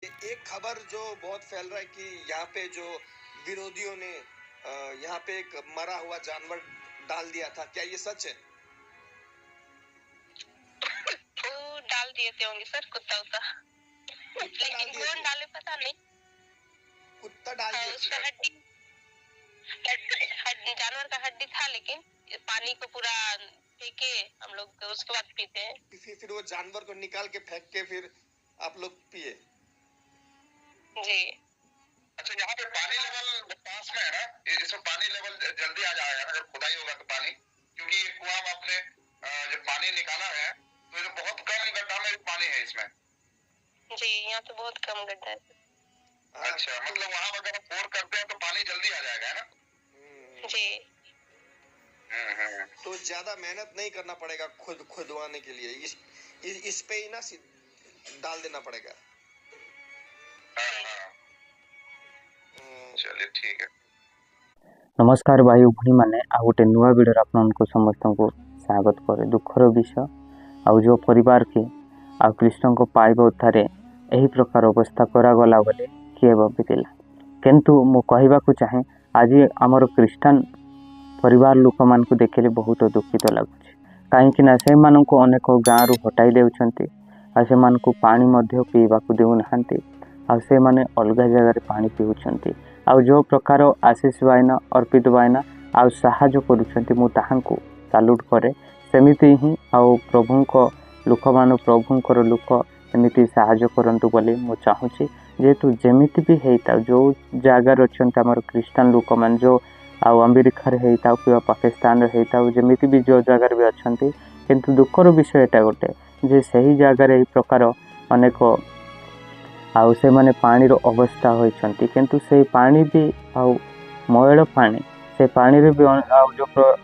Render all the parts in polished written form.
एक खबर जो बहुत फैल रहा है कि यहाँ पे जो विरोधियों ने यहाँ पे एक मरा हुआ जानवर डाल दिया था, क्या ये सच है? वो डाल दिए थे होंगे सर, कुत्ता उता, लेकिन कौन डाले पता नहीं। कुत्ता डाल दिया उसका जानवर का हड्डी था, लेकिन पानी को पूरा फेंके हम लोग, उसके बाद पीते हैं। फिर वो जानवर को निकाल के फेंक के फिर आप लोग पिए? जी। अच्छा, यहाँ पे पानी लेवल पास में है ना, इसमें पानी लेवल जल्दी आ जाएगा ना, अगर खुदाई होगा तो पानी, क्योंकि ये कुआं में आपने जब पानी निकाला है तो ये बहुत कम गड्ढा में पानी है इसमें। जी, यहाँ तो बहुत कम गड्ढा है। अच्छा, मतलब वहाँ अगर हम बोर करते हैं तो पानी जल्दी आ जाएगा, है ना? जी। तो ज्यादा मेहनत नहीं करना पड़ेगा खुदवाने के लिए, इस पे ही ना डाल देना पड़ेगा। चलिए ठीक है। नमस्कार भाई भूणी मैंने आ गोटे नुआ वीडियो आपको समस्त को स्वागत करे। दुखर विषय आउ जो परिवार के आ कृष्ण को पाइबा उद्धारे यही प्रकार अवस्था करागला बोले किए भाविला, किंतु मु कहवाक चाहे आज आमर क्रिश्चियन परिवार लोक मान देखिले बहुत दुखित लगुच, कहीं से अनेक गाँव हटाई देउछंती आ से पानी पीवा देना आ से माने अलग जगह पानी पीउछंती। आउ जो प्रकार आशीष भाईना अर्पित भाईना आउ साहाय्य करुछंती मु ताहांकु साल्यूट करे। सेमिति ही आउ प्रभुंक लोक मान प्रभुंकर लोक एमिति साहाय्य करंतु बोली मु चाहूची। जेहेतु जेमिति भी हेता जो जगार अच्छंती हमर क्रिश्चियन लोक मान जो आउ अमेरिका रे हेता कि पाकिस्तान रे हेता जेमिति भी जो जगार भी अच्छंती, किंतु दुखर विषय एटा गोटे जे सही जगार एही प्रकार अनेक आउ से माने पानी रो अवस्था होइछंती, किंतु से पानी भी आउ मयल पानी से पानी रे भी आउ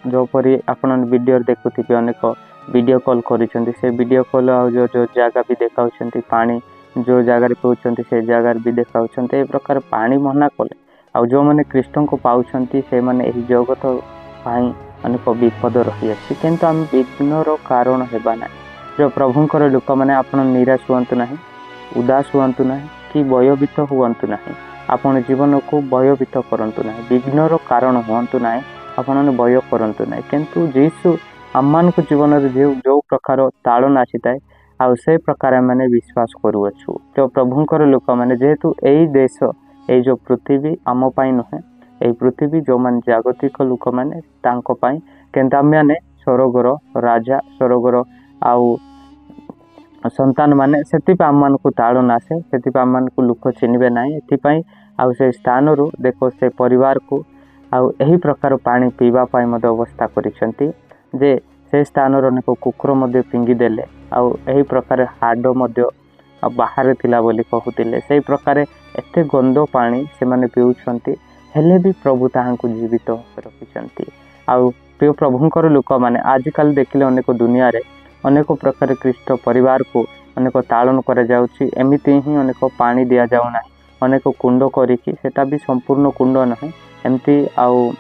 जो परी आपन वीडियो देखुथिबे अनेक वीडियो कॉल करिसंती, से वीडियो कॉल आउ जो जगह भी देखाउछंती पानी जो जगह रे पहुंचंती से जगह भी देखाउछंती। ए प्रकार पानी मना कले आउ जो माने कृष्ण को पाउछंती से माने एही जगत पाई अनेक विपद रही अछि, किंतु हम विघ्नर कारण हेबा ना। जो प्रभुंकर लोक माने आपन निराश हुअंतु नाही, उदास हुअंतु नहीं कि भयभीत हुअंतु नहीं, आपण जीवन को भयभीत करंतु नहीं, विघ्नर कारण हुअंतु नहीं, आपण भय करंतु नहीं। किंतु जीसु आमान को जीवन रे जो प्रकार ताड़न आसीताए आ से प्रकार माने विश्वास करूछु। तो प्रभुंकर लोक माने जेहेतु एई देश ए जो पृथ्वी आम पाई नहे, एई पृथ्वी जो मान जागतिक लोक माने तांको पाई, किंतु आम माने स्वर्गर राजा स्वर्गर आउ संतान माने से आम को ताड़न आसे, से आम को लोक चिन्हे ना। एपाई आउ से स्थान रू देखो से परिवार को आउ यही प्रकार पानी पीवाई अवस्था करिसेंती जे से स्थान अनेक कुकुर फिंगिदेले आउ यही प्रकार हाड बाहर थिला बोली कहूतिले। से प्रकार एते गंदो पानी से माने पीउछंती, हेले भी प्रभु ताहांकु जीवित रखिछंती। आउ प्रिय प्रभुंकर लोक माने आजकल देखिले अनेक दुनिया रे अनेक प्रकार ख्रीष्ट परिवार को अनेक ताड़न करा जाउछि। एमिति ही अनेक पानी दिया जाउ ना, अनेक कुंड करिकि सेटा भी संपूर्ण कुंड नहीं, एमती आउ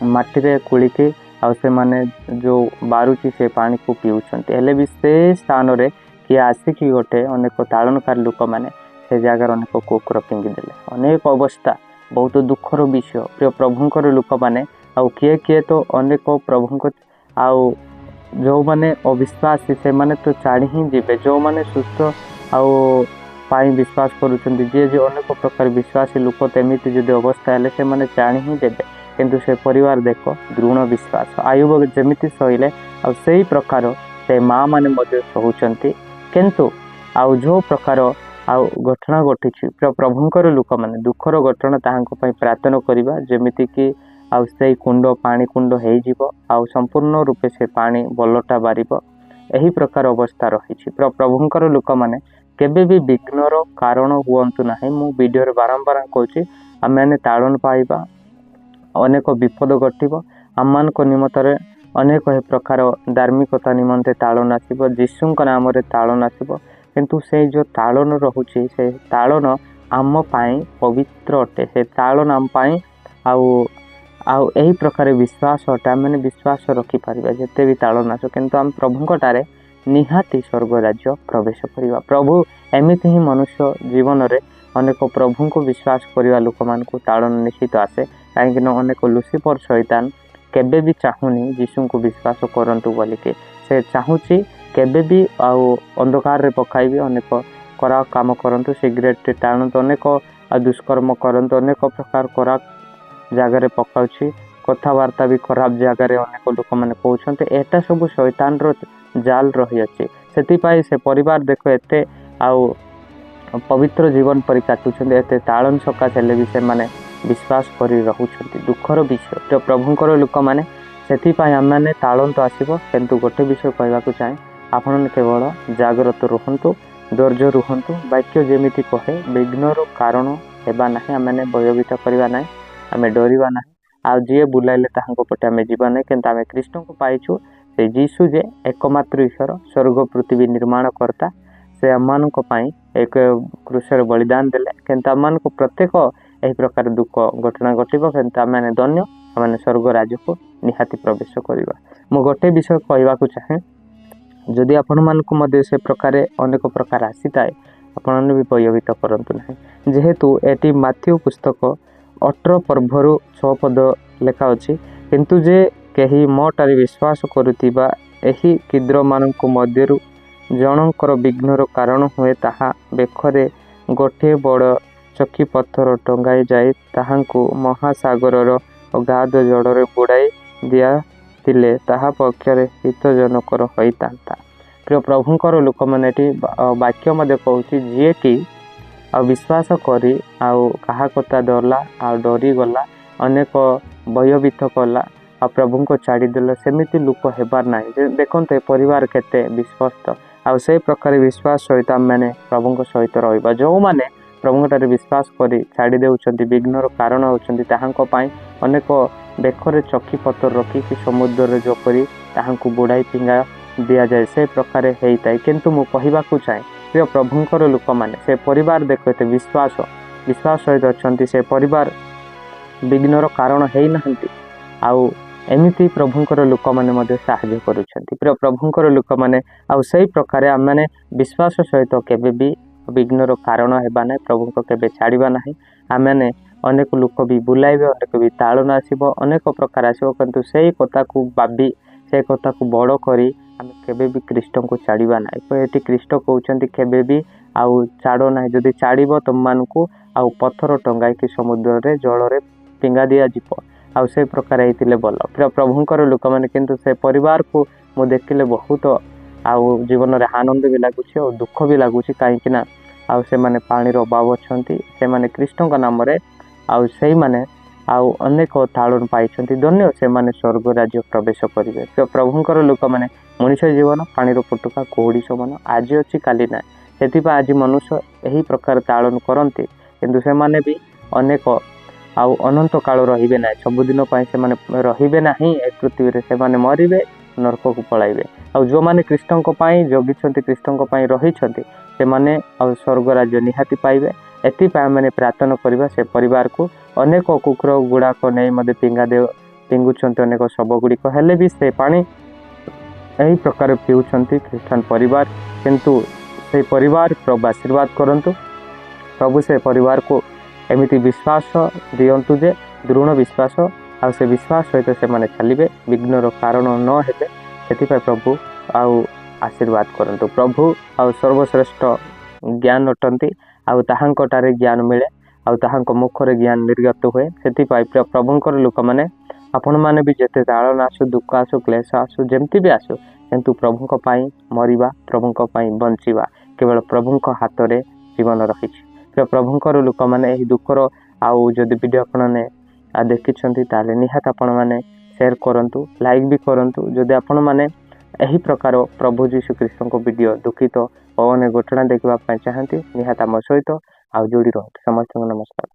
माटी रे कुलिके आउ से माने जो बारुची से पानी को पीउछंती, हेले भी से स्थान रे कि आसिकी गोटे अनेक ताड़नकार लोक माने से जगह अनेक कुकुर फिंगी देले। अनेक अवस्था बहुत दुखर विषय। प्रिय प्रभुंकर लोक माने आउ किए किए तो अनेक प्रभुंक आउ जो माने अविश्वासी से माने तो छाड़ी ही जीवे, जो माने सुस्थ आउ पाई विश्वास करुछंती जे जे अनेक प्रकार विश्वासी लोक तेमिति जदि अवस्था हेले से माने छाड़ी ही देबे, किंतु से परिवार देखो दृढ़ विश्वास आयुब जेमिति सहिले आ सेही प्रकार से माँ माने मध्य सहुचंती। किंतु आउ जो प्रकार आउ घटना घटी प्रभुंकर लोक माने दुखर घटना ताहांको पई प्रार्थना करिबा, जेमिति कि आउ से कुंड पानी कुंड हो संपूर्ण रूपे से पानी बलटा बारिब, यही प्रकार अवस्था रही। प्रभुंकर लोक माने केबे भी विघ्नर कारण हुअंतु नाही। मु वीडियो रे बारंबार कहूची आम मैंने ताड़न पाइबा, अनेक विपद घटिब आम मान निमतरे, अनेक प्रकार धार्मिकता निमंते ताड़न आसीब, जीशुंक नाम रे ताड़न आसीब, किंतु से जो ताड़न रहुची से ताड़न आम पाई पवित्र अटे। से ताड़न आम पाई आउ यही प्रकार विश्वास अटे, आम मैंने विश्वास रखिपर जिते भी ताड़न आस, किंतु आम प्रभुंकटारे निहाती स्वर्ग राज्य प्रवेश करवा। प्रभु एमती ही मनुष्य जीवन में अनेक प्रभु को विश्वास करवा लोक मान ताड़न निश्चित आसे कहीं अनेक लुसिफर शैतान केबे भी चाहूनी यीशु को विश्वास करंतु बोलिके से चाहूची केबे भी अंधकार रे पकाइबे अनेक खराब काम करंतु सिगरेट टाणतु अनेक दुष्कर्म करंतु अनेक प्रकार खराब जगार पकाउछि कथबार्ता भी खराब जगार अनेक लोक मैंने कहते एटा सब शैतान रो जाल रही अच्छे से से परिवार देख एते आउ पवित्र जीवन परि काटुछन्ते एते ताड़न सकाश हेले भी से माने विश्वास करी रहउछन्ति दुखर विषय तो प्रभुंकर लोक मैंने से आम ताड़न तो आसब किंतु गोटे विषय कहवाक चाहे आपण केवल जागृत रुहतु धैर्य रुहतु वाक्य जेमिति कहे विघ्नर कारण हेबा नाही आमने भयभीत करवा ना आम डरवा ना आ जी बुलाइले ताहां पटे आम जीवा ना किंतु आम कृष्ण को पाइछु से जीशु जे एकमात्र ईश्वर स्वर्ग पृथ्वी निर्माण करता से आम एक क्रूसर बलिदान देले किंतु आम प्रत्येक यही प्रकार दुख घटना घटब किंतु आम धन्य आम स्वर्ग राज्य को निहाती प्रवेश करवा। मु गोटे विषय कहवाक चाहे जदि आपण मानक मध्य से प्रकार अनेक प्रकार आसी थाए आपण भी भयभीत करंतु नहीं जेहेतु एटी माथ्यू पुस्तक 18 पर्वरु 6 पद लेखा अछि किंतु जे कहीं मोटारे विश्वास करुथिबा एही किद्र मानक मध्यरु जनकर विघ्नर कारण हुए ताहा बेखरे गोटे बड़ चकी पत्थर टंगाई जाए ताहांकु महासागरर अगाध जड़रे बुड़ाई दिया थिले ताहा पक्षरे हितजनकर होइतांता। प्रिय प्रभुंकर लोक माने वाक्य मध्य कहूची जी कि विश्वास करी कहा कथा डरला डरी गला अनेक भयभीत कला आ प्रभु को छाड़ीदेला सेमिति लोक हेबार ना देखते परिवार केते विश्वस्त आ से प्रकार विश्वास सहित मैंने प्रभु सहित रहा जो मैंने प्रभुठारे विश्वास करी छाड़ी देउछन्ति विघ्नर कारण होउछन्ति ताहांको पाई अनेक बेखरे चकी पत्थर रखी कि समुद्र जोपरी ताहांको बुड़ाई पिंगा दिया जाए से प्रकार होता किंतु मु कहवाकू चाहे प्रिय प्रभुंकर लोक मैंने से परिवार देखते विश्वास सहित अच्छा से परिवार विघ्नर कारण है नहांती आउ एमिति प्रभुंकर लोक मैंने साहाय्य करुछन्ति। प्रिय प्रभुंकर लोक मैंने आउ सही प्रकार आम मैंने विश्वास सहित केबे भी विघ्नर कारण हेबा ना प्रभु को केबे छाड़िबा नाही आमने अनेक लोक भी बुलाइबे अनेक भी ताड़न आसीबो अनेक प्रकार आसीबो किंतु सेही कथा को भाबी से कथा को बड़ करी आम केबे भी कृष्ण को छाड़िबा नाही तो एटी कृष्ण कहउछन्ति केबे भी आउ छाड़ो नाही जदि छाड़िबो तुम मानकु आउ पत्थर टंगाई कि समुद्र रे जल रे पिंगा दिया जिवो आउ से प्रकार हेतिले बोल प्रिय प्रभुंकर लोक माने किंतु से परिवार को मु देखिले बहुत आउ जीवन रे आनंद भी लागुछि और दुख भी लागुछि काहेकि ना आउ से माने पानीर अभाव अछन्ति से माने कृष्ण का नाम रे आउ सेही माने आउ अनेक ताड़न पाइछन्ति धन्य से माने स्वर्ग राज्य प्रवेश करिवे। तो प्रभुंकर लोक माने मनुष्य जीवन पानीर फुटुका कोहड़ी समान आज अछि काली ना सेतिपा आज मनुष्य यही प्रकार ताड़न करन्ति किंतु से माने भी अनेक आउ अनंत काल रहिबे ना सबुदिन पाई से माने रहिबे नाही ए पृथ्वी रे से माने मरिबे नरक को पलाइबे आउ जो माने कृष्ण को पाई जगिछन्ति कृष्ण को पाई रहिछन्ति से माने आउ स्वर्ग राज्य निहाती पाइबे एति पाई माने प्रार्थना करिबा से परिवार को अनेक कुकुर गुड़ाक नहीं मध्य पिंगुछन्ति अनेक शब गुड़िक हेले भी से पानी यही प्रकार पीउछन्ति ख्रीष्टान परिवार किंतु से परिवार प्रभु आशीर्वाद करंतु प्रभु से परिवार को एमिति विश्वास दियंतु जे दृढ़ विश्वास आ से विश्वास सहित से माने चलिबे विघ्नर कारण न हेबे सेतिपा प्रभु आउ आशीर्वाद करंतु प्रभु आउ सर्वश्रेष्ठ ज्ञान अटंती आउ ताहांकटारे ज्ञान मिले आउ ताहांक मुखरे ज्ञान निर्गत हुए सेतिपा प्रभुंकर लोक माने आपण माने भी जेते ताड़न आसु दुख आसु क्लेश आसु जेमती भी आसु किंतु प्रभुंक पाई मरिबा प्रभुंक पाई बंचिबा केवल प्रभुंक हाथ रे जीवन रहिछि। प्रभुंकर लोक माने एही दुखर आउ जदि वीडियो आपण ने देखिछन्ति ताले निहात आपण माने शेयर करंतु लाइक भी करंतु जदि आपण माने एही प्रकार प्रभु यीशु कृष्ण को वीडियो दुखित और अनेक घटना देखा चाहती निहात आम सहित आउ जोड़ी रहतु। समस्त नमस्कार।